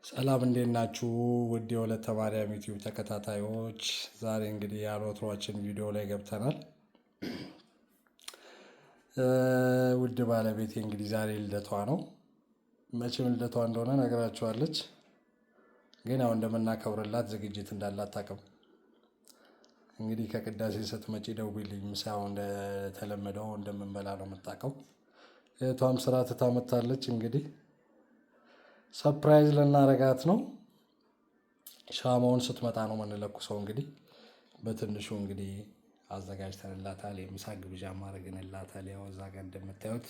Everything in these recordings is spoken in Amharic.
ሰላም እንዴት ናችሁ? ውድ የወለተ ማርያም ዩቲዩብ ተከታታዮች፣ ዛሬ እንግዲህ ያልወትሯችን ቪዲዮ ላይ ገብተናል። ውድ ባለቤቴ እንግዲህ ዛሬ ልደቷ ነው። መቼም ልደቷ እንደሆነ ነግራችኋለች፣ ግን ያው እንደምናከብርላት ዝግጅት እንዳላት ታውቅም። እንግዲህ ከቅዳሴ ስትመጪ ደውዪልኝ፣ ምሳው እንደተለመደው እንደምንበላ ነው የምታውቀው። እህቷም ስራ ትታመታለች። እንግዲህ ሰርፕራይዝ ልናረጋት ነው። ሻማውን ስትመጣ ነው የምንለኩሰው። እንግዲህ በትንሹ እንግዲህ አዘጋጅተንላታል። የምሳ ግብዣ ማድረግንላታል። ያው እዛ ጋር እንደምታዩት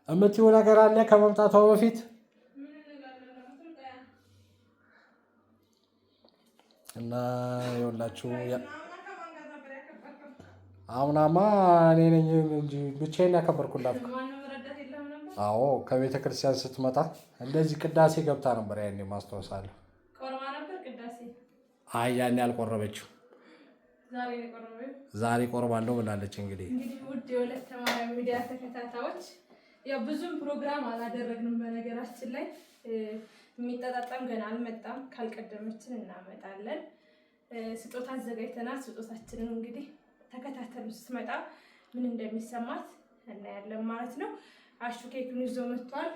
እምትይው ነገር አለ ከመምጣቷ በፊት እና ይኸውላችሁ አምናማ እኔ ነኝ እንጂ ብቻዬን ያከበርኩላት። አዎ ከቤተ ክርስቲያን ስትመጣ እንደዚህ ቅዳሴ ገብታ ነበር። ያኔ ማስታወሳለሁ። ቆርባ ነበር ቅዳሴ። አይ ያኔ አልቆረበችው። ዛሬ ቆርባለሁ ብላለች። እንግዲህ ውድ የወለተ ማርያም ሚዲያ ተከታታዮች፣ ያው ብዙም ፕሮግራም አላደረግንም። በነገራችን ላይ የሚጠጣጣም ገና አልመጣም። ካልቀደመችን እናመጣለን። ስጦታ አዘጋጅተናል። ስጦታችንን እንግዲህ ተከታተሉ። ስትመጣ ምን እንደሚሰማት እናያለን ማለት ነው። አሹ ኬኩን ይዞ መጥቷል።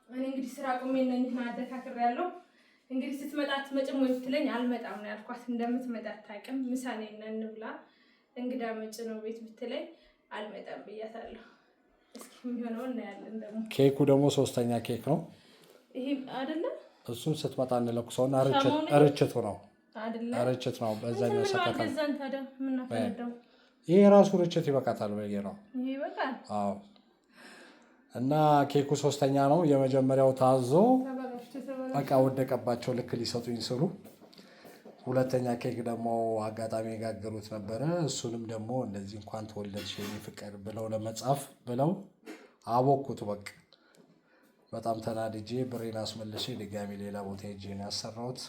እኔ እንግዲህ ስራ ቆሜ ነኝና አደካክሬያለሁ። እንግዲህ ስትመጣ አትመጭም ወይ ብትለኝ አልመጣም ነው ያልኳት። እንደምትመጣ አታውቅም። ምሳ ነኝ እና እንብላ እንግዳ መጭ ነው ቤት ብትለኝ አልመጣም ብያታለሁ። እስኪ የሚሆነው እናያለን። ደግሞ ኬኩ ደግሞ ሶስተኛ ኬክ ነው ይሄ አይደለ? እሱን ስትመጣ እንለኩሰውና ርችቱ ነው አይደለ? ርችት ነው። በዛኛው ሰከታ ይሄ ራሱ ርችት ይበቃታል። በየ ነው ይሄ ይበቃል። አዎ። እና ኬኩ ሶስተኛ ነው። የመጀመሪያው ታዞ በቃ ወደቀባቸው ልክ ሊሰጡኝ ስሉ፣ ሁለተኛ ኬክ ደግሞ አጋጣሚ የጋገሩት ነበረ። እሱንም ደግሞ እንደዚህ እንኳን ተወለድሽ የኔ ፍቅር ብለው ለመጻፍ ብለው አቦኩት። በቃ በጣም ተናድጄ ብሬን አስመልሼ ድጋሚ ሌላ ቦታ ሄጄ ነው ያሰራሁት።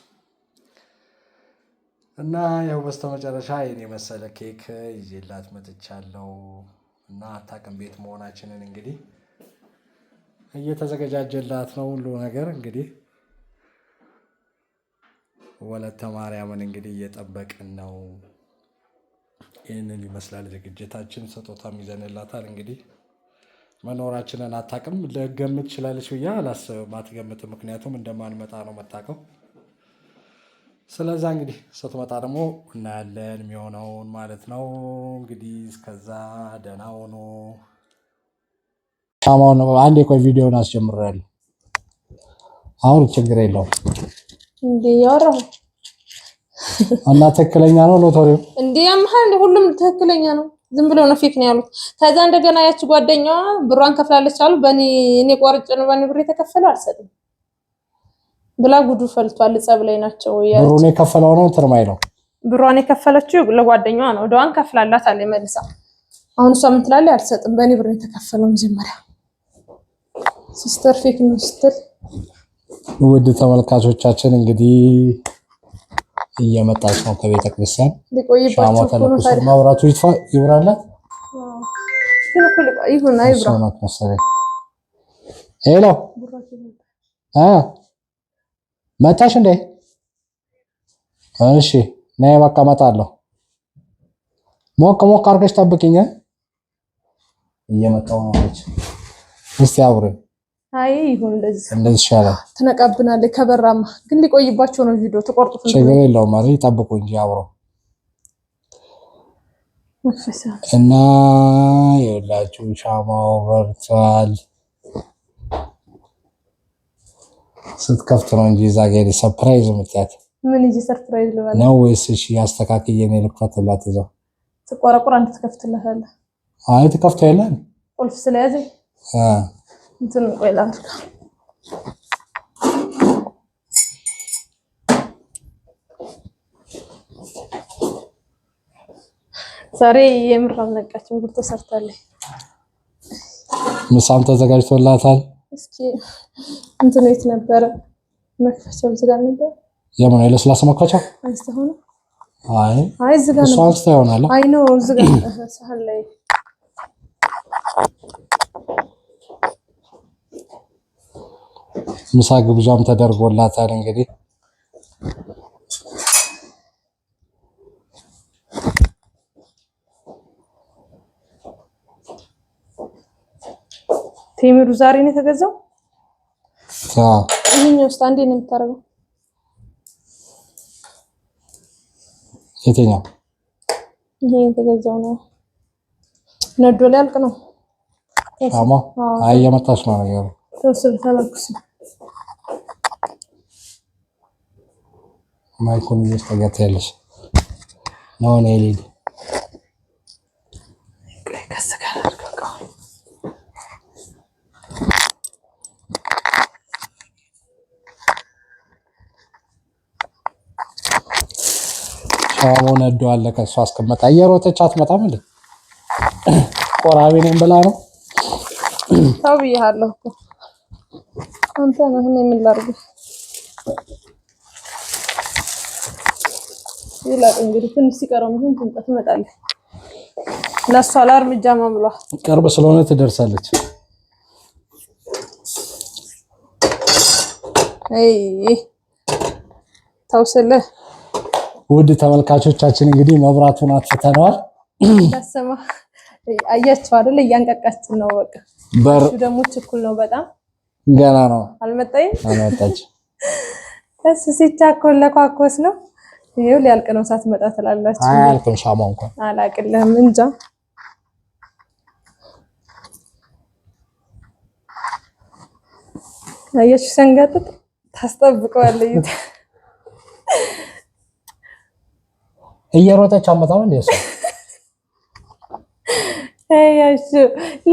እና ያው በስተመጨረሻ የኔ መሰለ ኬክ ይዤላት መጥቻለሁ። እና አታውቅም ቤት መሆናችንን እንግዲህ እየተዘገጃጀላት ነው ሁሉ ነገር። እንግዲህ ወለተ ማርያምን እንግዲህ እየጠበቅን ነው። ይህንን ይመስላል ዝግጅታችን። ስጦታም ይዘንላታል። እንግዲህ መኖራችንን አታውቅም። ልገምት ትችላለች ብዬ አላስብም። አትገምትም፣ ምክንያቱም እንደማንመጣ ነው የምታውቀው። ስለዛ እንግዲህ ስትመጣ ደግሞ እናያለን የሚሆነውን ማለት ነው። እንግዲህ እስከዛ ደህና ሆኖ ሻማውን አንዴ ቆይ ቪዲዮውን አስጀምሬያለሁ። አሁን ችግር የለውም እንዴ ያወራሁ እና ትክክለኛ ነው ሎተሪው እንዴ ያምሃል። ሁሉም ትክክለኛ ነው። ዝም ብለው ነው ፌክ ነው ያሉት። ከዛ እንደገና ያቺ ጓደኛዋ ብሯን ከፍላለች አሉ። እኔ ቆርጬ ነው በኔ ብር የተከፈለው አልሰጥም ብላ ጉዱ ፈልቷል። ጸብ ላይ ናቸው ያለው። ብሩን የከፈለው ነው ትርማይ ነው። ብሯን የከፈለችው ለጓደኛዋ ነው። ደዋን ከፍላላት አለ መልሳ። አሁን እሷ ምን ትላለች? አልሰጥም በኔ ብር የተከፈለው መጀመሪያ ሲስተር ፌክ ነው ስትል። ውድ ተመልካቾቻችን እንግዲህ እየመጣች ነው ከቤተ ክርስቲያን። ሻማው ተለኩሶ ማብራቱ ይጥፋ ይብራል። ይሁን አይብራ ሄሎ መጣሽ እንዴ? እሺ ነይ በቃ እመጣለሁ። ሞቅ ሞቅ አድርገሽ ጠብቂኝ። እየመጣሁ ነው ልጅ። እስቲ አብረን አይ ይሁን እንደዚህ ይሻላል። ትነቃብናለች። ከበራማ ግን ሊቆይባቸው ነው ቪዲዮ ተቆርጦ። ችግር የለውም ማለት ይጠብቁ እንጂ አብረው እና ይኸውላችሁ ሻማው በርቷል። ስትከፍት ነው እንጂ እዛ ጋር ሰርፕራይዝ የምትያት ምን እንጂ ሰርፕራይዝ ልበላ ነው ወይስ? እሺ ያስተካክዬ ነው ልክፈትላት። እዛው ተቆራቆራ አንተ ትከፍትላታለህ። አይ ትከፍተው የለም ቁልፍ ስለያዘ እንትን ቆይ ላድርግ። ዛሬ የምር አልነቃችም። ጉድ ተሰርታለች። ምሳም ተዘጋጅቶላታል። እስኪ እንትን የት ነበረ መክፈቻው? ዝጋ ነበር። የምን ለስላሳ መክፈቻው አንስተ ሆነ? አይ ዝጋ ነበር። እሱ አንስተ ይሆናል። አይ ነው ዝጋ ሰሃን ላይ ምሳ ግብዣም ተደርጎላታል እንግዲህ ቴምሩ ዛሬ ነው የተገዛው። ይሄኛው ውስጥ አንዴ ነው የምታረገው። የትኛው? ይሄ የተገዛው ነው። ነዶ ሊያልቅ ነው። ሻማ አይ እየመጣች ነው ነገሩ። ተወሰነ ተለኩስ ማይኮን እየስተጋታለሽ ነው ነው ይል ሻማው ነዶ አለ። ከሷ አስቀመጣ እየሮጠች አትመጣም እንዴ? ቆራቢ ነኝ ብላ ነው። ታው ብያለሁ እኮ አንተ ነህ። እኔ ምን ላድርግ? ይላል እንግዲህ ትንሽ ሲቀረው ምን ትመጣለህ? ለሷ ለእርምጃ ማምሏ ቅርብ ስለሆነ ትደርሳለች። አይ ታውሰለ ውድ ተመልካቾቻችን እንግዲህ መብራቱን አጥፍተናል። ተሰማ አያችሁ አይደል? እያንቀቃችን ነው። በቃ በሩ ደግሞ ችኩል ነው በጣም ገና ነው። አልመጣች እሱ ሲቻኮል ለኳኮስ ነው። ይሄው ሊያልቅ ነው። ሳትመጣ ትላላችሁ። አያልቅም። ሻማው እንኳን አላቅልህም እንጃ። አያችሁ ሰንጋጥጥ ታስጠብቀዋለች። እየሮጠች አመጣው እንዴ? እሱ አያችሁ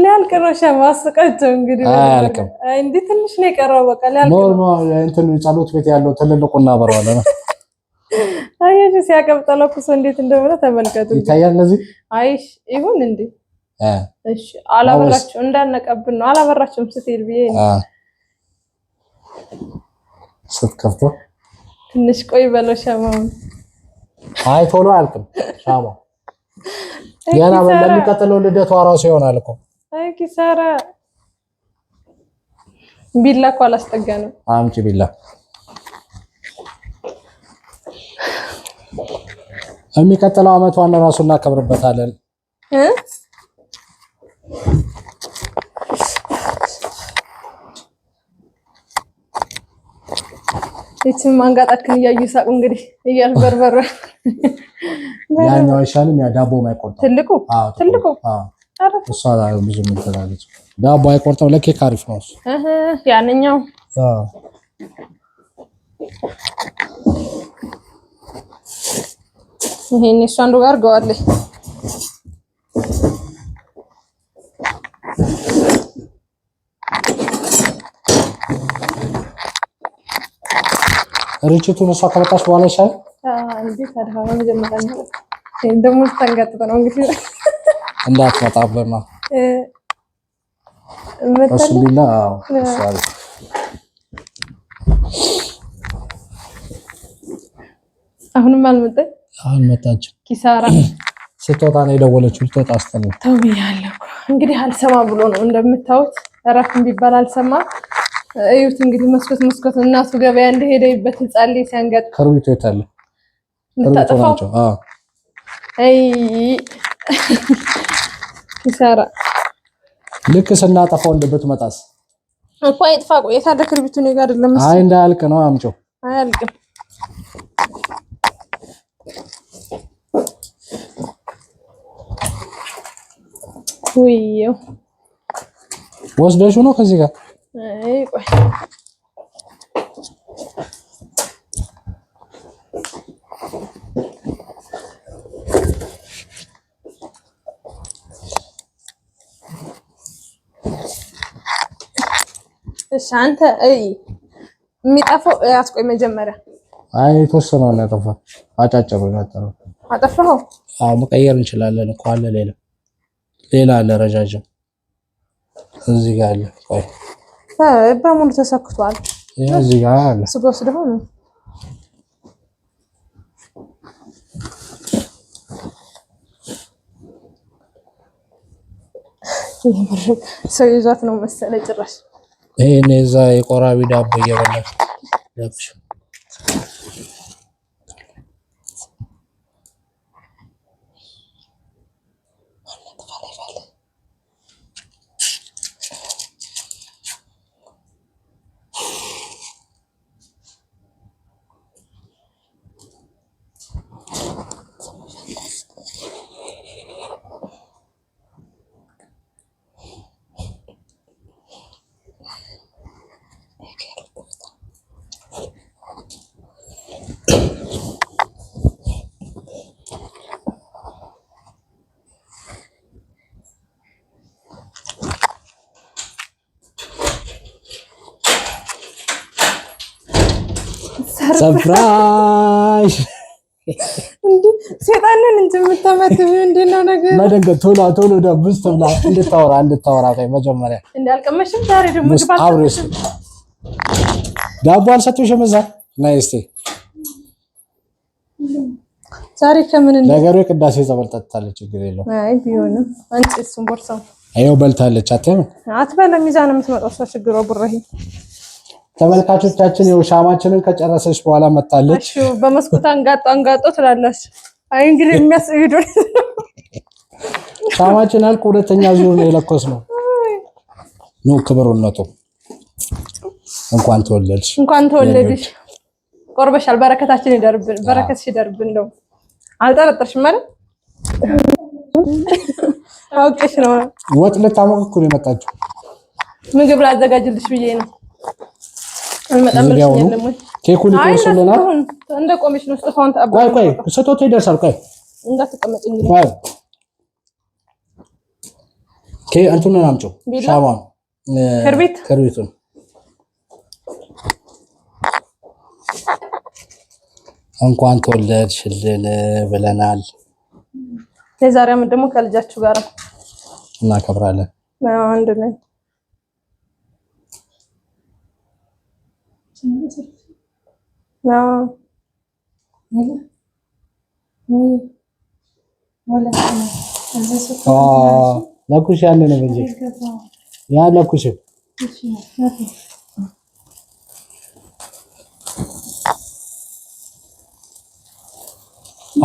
ሊያልቅ ነው። ሻማ አስቀጨው እንግዲህ አያልቅም። እንዴ ትንሽ ነው የቀረው። በቃ ሊያልቅ ነው። ኖርማል እንትን ጸሎት ቤት ያለው ትልልቁና እናበረዋለን። አያችሁ ሲያቀብጠለው ኩሶ እንዴት እንደሆነ ተመልከቱ። ይታያል ለዚህ አይሽ ይሁን እንዴ? እሺ አላበራችሁም እንዳነቀብን ነው። አላበራችሁም ስትሄድ ብዬ ስትከፍቶ ትንሽ ቆይ በለው ሻማውን። አይ ቶሎ አያልቅም ሻማው። ገና ለሚቀጥለው ልደቷ ራሱ ይሆናል እኮ። አይ ኪሳራ። ቢላ እኮ አላስጠጋንም። አምጪ ቢላ። የሚቀጥለው አመቷን ራሱ እናከብርበታለን። እቺም አንጋጣክን እያዩ ሳቁ እንግዲህ እያልበርበረ ያኛው አይሻልም? ያ ዳቦ ማይቆርጠው ትልቁ ትልቁ እሷ ብዙ ምን ትላለች? ዳቦ አይቆርጠው ለኬክ አሪፍ ነው እሱ። ያንኛው ይሄን እሷ አንዱ ጋር ገዋለች። ርችቱን እሷ ከመጣች በኋላ ይሻል። እንዴት አድሃው መጀመሪያ ነው እንደሞ ተንጋጥቶ ነው እንግዲህ እንዳትመጣብና እሱላ ሷሪ አሁንም አልመጣችም። ኪሳራ ስትወጣ ነው የደወለችው። ልትወጣ አስተምር ተውያለሁ እንግዲህ አልሰማ ብሎ ነው እንደምታዩት። እረፍ ቢባል አልሰማ። እዩት እንግዲህ መስኮት እናቱ ገበያ እንደሄደይበት ህፃን ላይ ሲያንጋጥ ከሩቢቶ ይታለ እንታጠፋው። አይ ኪሳራ ልክ ስናጠፋው እንደብትመጣስ እኮ አይጥፋ። ቆይ ታዲያ ክርቢቱ ነው ጋር አይደለም። አይ እንዳያልቅ ነው አምጪው። አያልቅም። ወይዬ ወስደሽው ነው ከዚህ ጋር። አይ ቆይ እሺ አንተ የሚጠፋው አስቆይ መጀመሪያ። አይ ተወሰነው ነው ያጠፋው። አጫጭሩ ነው አጠፋው። አዎ መቀየር እንችላለን እኮ አለ ሌላ አለ ረጃጅም እዚህ ጋር አለ። ቆይ በሙሉ ተሰክቷል። እዚህ ጋር አለ ስጎስ ደግሞ ነው ሰው ይዟት ነው መሰለኝ ጭራሽ። ይሄን እዛ የቆራቢ ዳቦ እየበላሽ ለብሽ ሰርፕራይዝ እንዴ ሰይጣንን እንጂ የምታመትም እንደና ነገር መደንገጥ ቶሎ ደብስ ተብላ እንድታወራ ቆይ መጀመሪያ እንዳልቀመሽም ዛሬ ደግሞ ግባት አብረሽ ዳቦ አልሰጡሽም እዛ ነይ እስቲ ዛሬ ከምን እንደ ነገሩ ቅዳሴ ጸበል ጠጥታለች ችግር የለውም አይ ቢሆንም አንቺ እሱን ቦርሳው አይው በልታለች አትበለም ሚዛን የምትመጣው እሷ ችግሯ ቡራሂ ተመልካቾቻችን ይኸው ሻማችንን ከጨረሰች በኋላ መጣለች እሺ በመስኮት አንጋጦ ትላለች አይ እንግዲህ የሚያስይዱ ሻማችን አልቆ ሁለተኛ ዙር ነው የለኮስነው ነው ክብሩነቱ እንኳን ተወለድሽ ቆርበሻል በረከታችን ይደርብን በረከትሽ ይደርብን ነው አልጠረጠርሽም ማለት አውቀሽ ነው ወጥ ልታሞቅ እኮ ነው የመጣችው ምግብ ላዘጋጅልሽ ብዬ ነው አልመጣምልሽ የለም ኬኩን ይቆርሱልና እንደ ቆምሽ ነው ስጦታውን ተቀበል ቆይ ስጦታው ይደርሳል ቆይ እንዳትቀመጭ እንግዲህ አንቱን አምጪው ሻማን ከርቢቱን እንኳን ተወለድሽልን ብለናል የዛሬ ዓመት ደግሞ ከልጃችሁ ጋር እናከብራለን አንድ ነኝ ለኩሽ ያለ ነው እንጂ ያ ለኩሽ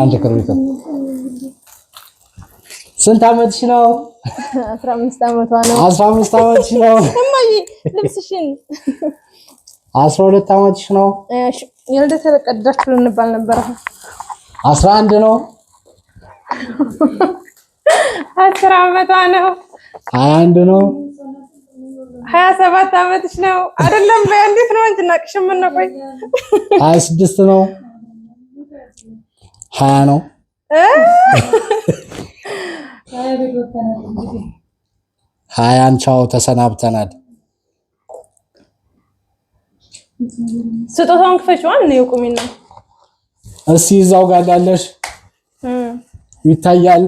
አንተ ከሩታ ስንት አመትሽ ነው 15 አመቷ ነው 15 አመትሽ ነው እማዬ ልብስሽን 12 አመትሽ ነው እሺ የልደት ተቀዳችሁ እንባል ነበር 11 ነው 10 አመቷ ነው 21 ነው 27 አመትሽ ነው አይደለም በእንዴት ነው እንጂ ናቅሽም እና ቆይ 26 ነው 20 ነው ሀያን ቻው ተሰናብተናል ስጦታውን ክፈችዋን ነው የቁሚና እሺ እዛው ጋር ያለሽ ይታያል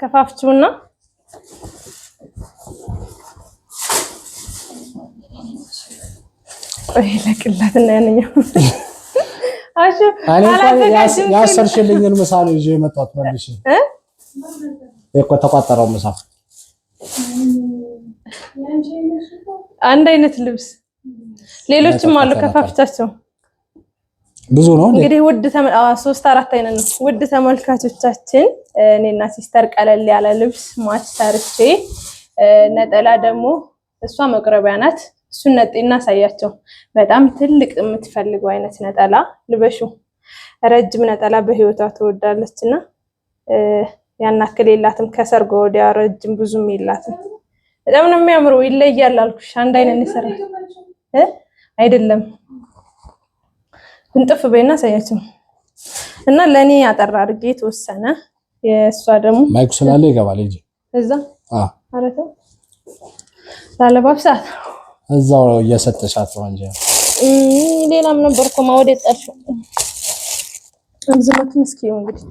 ከፋፍቹና ቆይ ለቅላትና ያነኛው አሹ ያሰርሽልኝን ምሳ ነው ይዤ የመጣሁት መልሽ እኮ ተቋጠረው ምሳ አንድ አይነት ልብስ ሌሎችም አሉ ከፋፍቻቸው ብዙ ነው እንግዲህ ውድ 3-4 አይነት ነው ውድ ተመልካቾቻችን እኔና ሲስተር ቀለል ያለ ልብስ ማች ሰርቼ ነጠላ ደግሞ እሷ መቅረቢያ ናት እሱን ነጤና ሳያቸው በጣም ትልቅ የምትፈልገው አይነት ነጠላ ልበሹ ረጅም ነጠላ በህይወቷ ተወዳለችና ያናክል የላትም ከሰርጎ ወዲያ ረጅም ብዙም የላትም በጣም ነው የሚያምረው ይለያል አልኩሽ አንድ አይነት ነው ሰራ አይደለም እንጥፍ በይና ሳያቸው እና ለኔ ያጠራ አድርጌ ተወሰነ የሷ ደግሞ ማይክ ስላለ ይገባል እንጂ እዛ አረተ ላለባብሳት እዛው እየሰጠሻት ነው እንጂ ሌላም ነበርኩ ማወደ ጠርሽው አብዝማት መስኪው እንግዲህ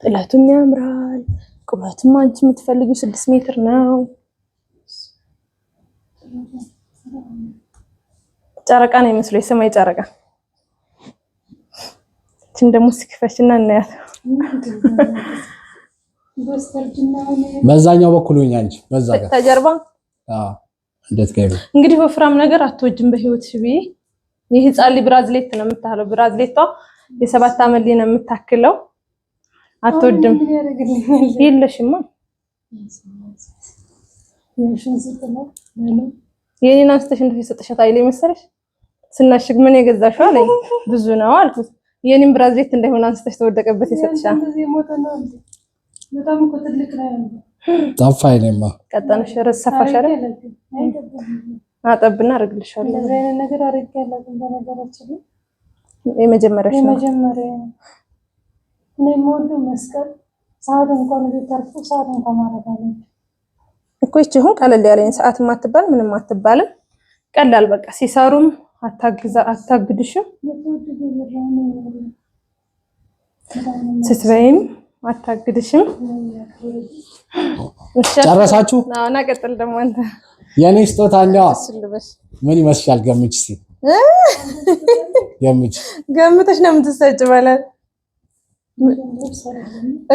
ጥላቱም ያምራል ቁመቱም አንቺ የምትፈልጊው 6 ሜትር ነው ጨረቃ ነው የሚመስለው የሰማይ ጨረቃ እቺን ደግሞ ስክፈሽና እናያት በዛኛው በኩል ሆኛ እንጂ በዛ ጋር ተጀርባ እንዴት ገቢ እንግዲህ ወፍራም ነገር አትወጅም በህይወትሽ ብዬ ይህ ህፃን ብራዝሌት ነው የምታለው ብራዝሌቷ የ7 ዓመት ልጅ ነው የምታክለው አትወድም ይልሽማ የኔን አንስተሽ እንደዚህ የሰጠሻት አይሌ መሰለሽ ስናሽግ ምን የገዛሽው አለኝ ብዙ ነው አልኩት የኔን ብራዝሌት እንዳይሆን አንስተሽ ተወደቀበት የሰጠሻት በጣም እኮ ትልቅ ላይ ነው ጠፋኝ ነማ ቀጣንሽ ረሰፋሽ አይደል አጠብና አረግልሻለሁ እንደዚህ አይነት ነገር አረጋለሁ በነገራችን የመጀመሪያሽ ነው እኔ ሞዱ መስቀል ሰዓት እንኳን ቢተርፉ ሰዓት እንኳን ማረጋለሁ እኮ ይሁን ቀለል ያለኝ ሰዓት ማትባል ምንም አትባልም ቀላል በቃ ሲሰሩም አታግድሽም ስትበይም አታግድሽም ጨረሳችሁ እና ቀጥል ደግሞ አንተ የኔ ስጦታ እንደው ምን ይመስላል ገምች እስቲ ገምተሽ ነው የምትሰጭ ማለት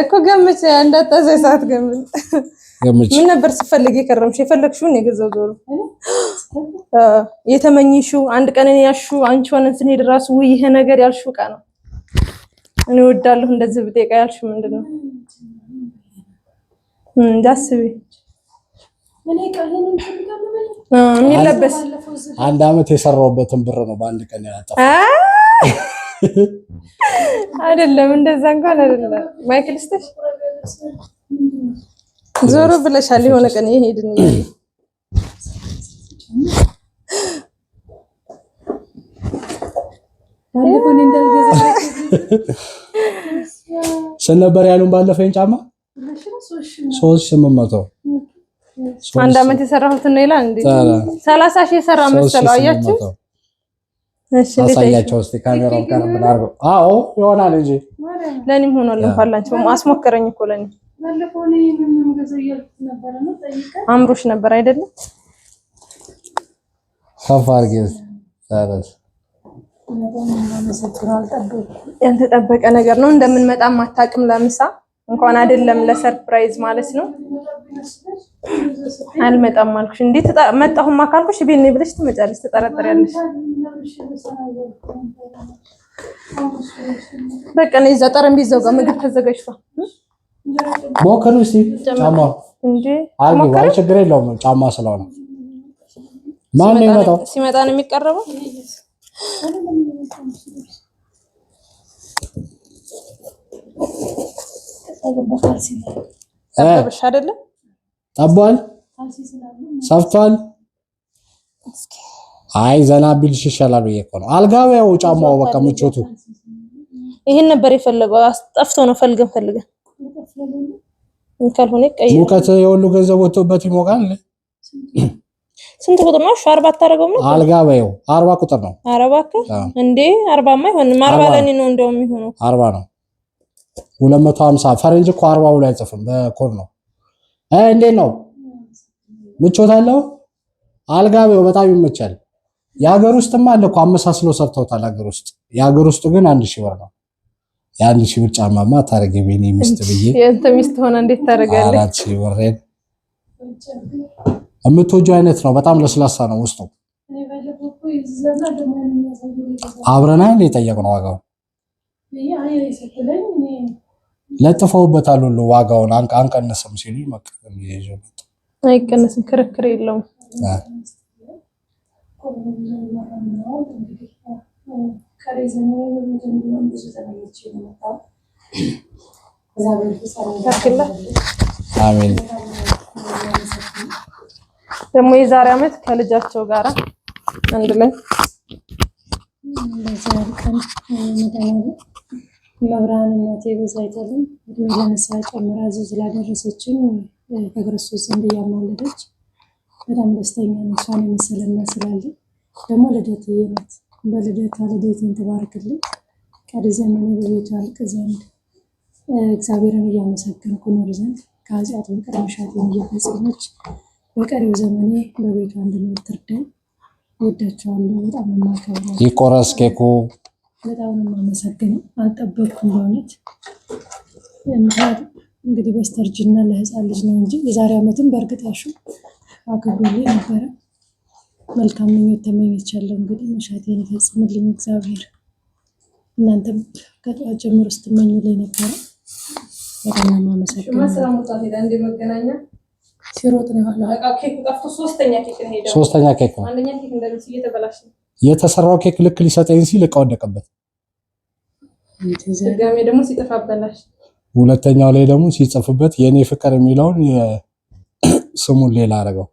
እኮ ገምች እንዳታዘይ ሰዓት ገምች ምን ነበር ሲፈልግ የከረምሽ የፈለግሽውን የገዛው ዞሮ የተመኝሽው አንድ ቀን እኔ ያልሽው አንቺ ሆነን ስንሄድ ራሱ ይሄ ነገር ያልሽው ቃ ነው እኔ ወዳለሁ እንደዚህ ብጤቃ ያልሽው ምንድነው እንዳስቢ እኔ ቀለልን ተምጋም የሚለበስ አንድ አመት የሰራውበትን ብር ነው በአንድ ቀን ያጣው አይደለም እንደዛ እንኳን አይደለም ማይክል ስቴሽ ዞሮ ብለሻል የሆነ ቀን ይሄድን አንደኮን እንዳልገዛ ስነበር ያሉን ባለፈኝ ጫማ 3800 አንድ አመት የሰራሁት ነው ይላል እንዴ 30000 የሰራ መሰለው አያችሁ እሺ አሳያቸው እስቲ ካሜራውን ቀርብ አድርገው አዎ ይሆናል እንጂ ለኔም ሆኗል እንኳን ላንቺ አስሞከረኝ እኮ ለኔ ባለፈው ነው ምንም ገዘው ያልኩት ነበር ነው ጠይቀህ አምሮሽ ነበር አይደለም ከፋርጌስ ታረስ ያልተጠበቀ ነገር ነው እንደምንመጣም አታውቅም ለምሳ እንኳን አይደለም ለሰርፕራይዝ ማለት ነው አልመጣም አልኩሽ እንዴ መጣሁማ ካልኩሽ ቤት ነኝ ብለሽ ትመጫለሽ ትጠረጥሪያለሽ በቃ ነው እዛ ጠረጴዛው ጋር ምግብ ተዘጋጅቷል ሞከሩሲ ጫማ እንዴ አልገባ ችግር የለውም ጫማ ስለሆነ ማን ነው የሚመጣው ሲመጣ ነው የሚቀርበው አበበሽ አይደለም ጠቧል ሰፍቷል አይ ዘና ቢልሽ ይሻላል በየቆ ነው አልጋው ጫማው በቃ ምቾቱ ይሄን ነበር የፈለገው አስጠፍቶ ነው ፈልገን ካልሆነ ቀይ ሙቀት የሁሉ ገንዘብ ወጥቶበት ይሞቃል ስንት ቁጥር ነው 40 አታረገው ነው አልጋው 40 ቁጥር ነው 40 እንዴ 40 ማይሆንም 40 ለኔ ነው እንደውም የሚሆነው 40 ነው 250 ፈረንጅ እኮ 40 ብሎ አይጽፍም በኮድ ነው እንዴ ነው ምቾት አለው አልጋው በጣም ይመቻል የሀገር ውስጥማ አለ እኮ አመሳስሎ ሰርተውታል ሀገር ውስጥ የሀገር ውስጥ ግን 1000 ብር ነው የ1000 ብር ጫማማ ታረገኝ በኔ ሚስት ብዬ የእንተ ሚስት ሆነ እንዴት ታረጋለህ 4000 ብር የምትወጂው አይነት ነው በጣም ለስላሳ ነው ውስጡ አብረና እንደ ጠየቅነው ዋጋው ለጥፈውበታል ሁሉ ዋጋውን አንቀነስም ሲሉ መቀበል ይዤው አይቀነስም ክርክር የለውም አሜን ደግሞ የዛሬ አመት ከልጃቸው ጋራ አንድ ላይ መብራን እናቴ በዛይታልን እድሜ ለነሳ ጨምራ እዚህ ስላደረሰችን ከክርስቶስ ዘንድ ያማለደች በጣም ደስተኛ ነኝ። እሷን የመሰለና ስላለ ደግሞ ልደት ይየናት በልደቷ ልደቴን ተባረክልኝ ቀሪ ዘመኔ በቤቷ አልቅ ዘንድ እግዚአብሔርን እያመሰገንኩ ኖር ዘንድ ከኃጢአት በቀር መሻቴን እየፈጸመች በቀሪው ዘመኔ በቤቷ እንድኖር ትርዳኝ። ወዳቸዋለሁ። በጣም የማከብረው ይቆረስ ኬኩ በጣም የማመሰግነው አልጠበቅኩም በእውነት እንግዲህ በስተርጅና ለህፃን ልጅ ነው እንጂ የዛሬ ዓመትም በእርግጥ ያሹ አክብሮልኝ ነበረ። መልካም ምኞት ተመኝቻለሁ። እንግዲህ መሻቴን ይፈጽምልኝ እግዚአብሔር። እናንተም ከጠዋት ጀምሮ ስትመኙልኝ ነበረ። በጣም አመሰግናለሁ። ሲሮጥ ነው ያለው። ሶስተኛ ኬክ ነው የተሰራው። ኬክ ልክ ሊሰጠኝ ሲል እቃ ወደቀበት። ድጋሜ ደግሞ ሲጠፋበላሽ፣ ሁለተኛው ላይ ደግሞ ሲጽፍበት የኔ ፍቅር የሚለውን ስሙን ሌላ አደረገው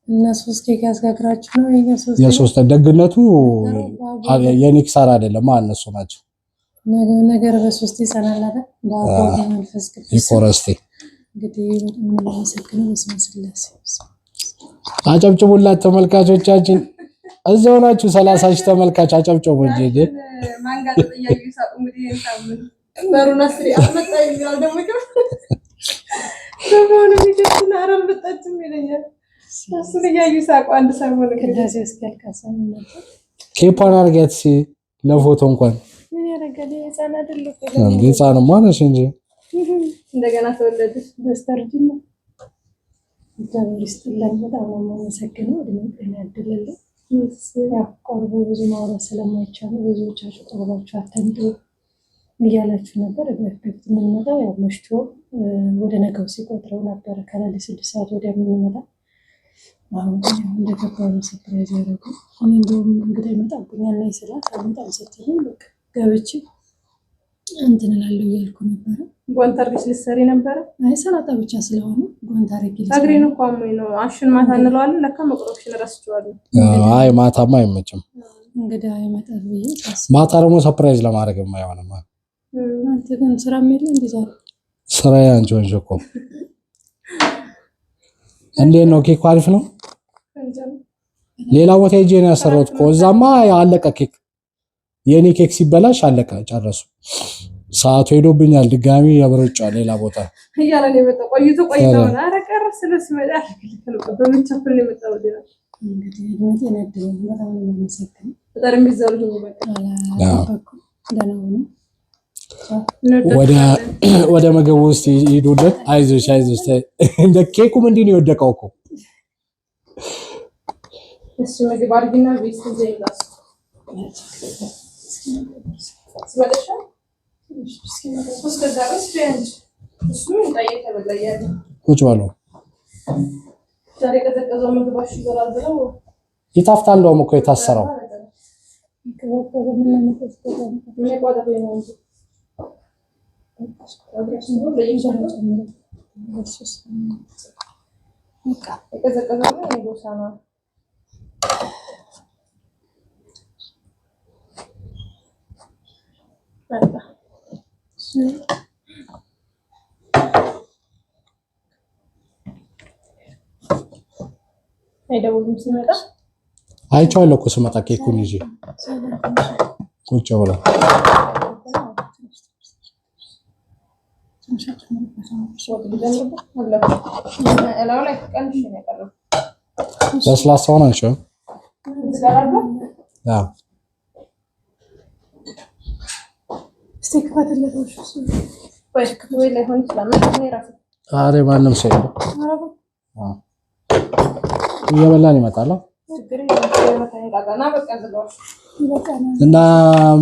እና 3 ኬክ ያስጋግራችሁ ነው የሶስት ደግነቱ የኔ ኪሳራ አይደለም። እነሱ ናቸው ነገር በሶስት ይጸናል አይደል? በአባቱ መንፈስ ቅዱስ ይቆረስቲ። እንግዲህ በጣም አመሰግናለሁ። በስመ ስላሴ አጨብጭቡላት ተመልካቾቻችን። እዛው ናችሁ 30 ሺህ ተመልካች አጨብጭቡ እንጂ ማንጋጥ ጥያቄ ሳቁ እንግዲህ እንታምን መሩና ስሪ አመጣ ይላል ደግሞ ቢደስና አረም በጣችም ይለኛል። እሱ ለያዩ ሳቁ አንድ ሰሞን ቅዳሴ እስከልካሰም ነበር። ኬፓን አርጋት ሲ ለፎቶ እንኳን ምን ያረጋል? ህፃን አይደል እኮ ህፃንማ ነሽ እንጂ እንደገና ተወለደሽ በስተርጅና እግዚአብሔር ይስጥልኝ። በጣም አመሰግናለሁ። እድሜ ጤና ያድልልኝ። ያው ቆርቦ ብዙ ማውራት ስለማይቻል ብዙዎቻችሁ ቆርባችሁ አትምጡ እያላችሁ ነበር። በፊት የምንመጣው ያው መሽቶ ወደ ነገው ሲቆጥረው ነበር ከሌሊት 6 ሰዓት ወዲያ የምንመጣ። አሁን እንደገባሁ ሰርፕራይዝ ያደረጉ እኔ እንደውም እንግዲህ ይመጣብኛል ላይ ስላት አልመጣም ስትለኝ በቃ ገብቼ እንትን እላለሁ እያልኩ ነበረ። ጓንታር ልትሰሪ ነበረ? አይ ሰላጣ ብቻ ስለሆነ ጓንታር ይልኝ አግሪን እኮ አሞኝ ነው። አሽን ማታ እንለዋለን ለካ መቁረጥሽን ረስቼዋለሁ። አይ ማታማ አይመችም። እንግዲህ አይመጣም ብዬ ማታ ደግሞ ሰርፕራይዝ ለማድረግ የማይሆንማ። አንተ ግን ስራ የለ እንዴ? ዛሬ ስራ ያንቺ ወንጀ እኮ እንዴት ነው? ኬክ አሪፍ ነው። ሌላ ቦታ ሄጄ ነው ያሰራሁት እኮ እዛማ አለቀ ኬክ። የኔ ኬክ ሲበላሽ አለቀ ጨረሱ። ሰዓቱ ሄዶብኛል። ድጋሚ ያበረጫ ሌላ ቦታ እያለ ነው የመጣው። ቆይቶ ነው አረቀረ ስለስ መጣ በምን ቸኩል ነው የመጣው? እንግዲህ ወጥ ነበር በጣም ነው የሚሰከኝ። በጣም ቢዘሩ ነው በቃ ወደ ምግቡ ውስጥ ይዱለት። አይዞሽ እንደ ኬኩም እንዲህ ነው የወደቀው እኮ እሱ ምግብ አድርጊና ቤት ዘይላስ ስመጣሽ ቁጭ በሉ። ይጣፍጣል። እንደውም እኮ የታሰረው አይደውልም ሲመጣ አይቼዋለሁ እኮ ስመጣ ኬኩን ይዤ ቁጭ ብሎ ለስላሳውን አንቺው ኧረ ማንም ሰው እየበላን ይመጣል እና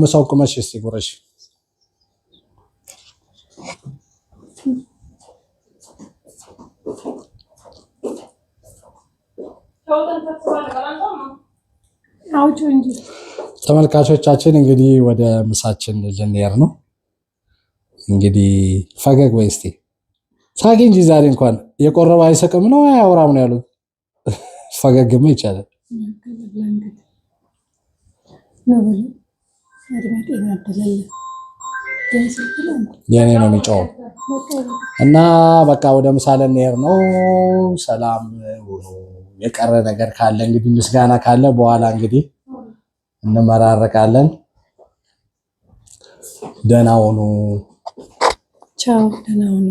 ምሳው ቁመሽ እስቲ ጉረሽ ተመልካቾቻችን እንግዲህ ወደ ምሳችን ልንሄድ ነው። እንግዲህ ፈገግ በይ እስቲ ሳቂ እንጂ ዛሬ እንኳን የቆረበ አይሰቅም ነው አያወራም ነው ያሉት። ፈገግማ ይቻላል። የኔ ነው የሚጮው እና በቃ ወደ ምሳ ልንሄድ ነው። ሰላም ሁኑ። የቀረ ነገር ካለ እንግዲህ ምስጋና ካለ በኋላ እንግዲህ እንመራረቃለን። ደህና ሁኑ። ቻው። ደህና ሁኑ።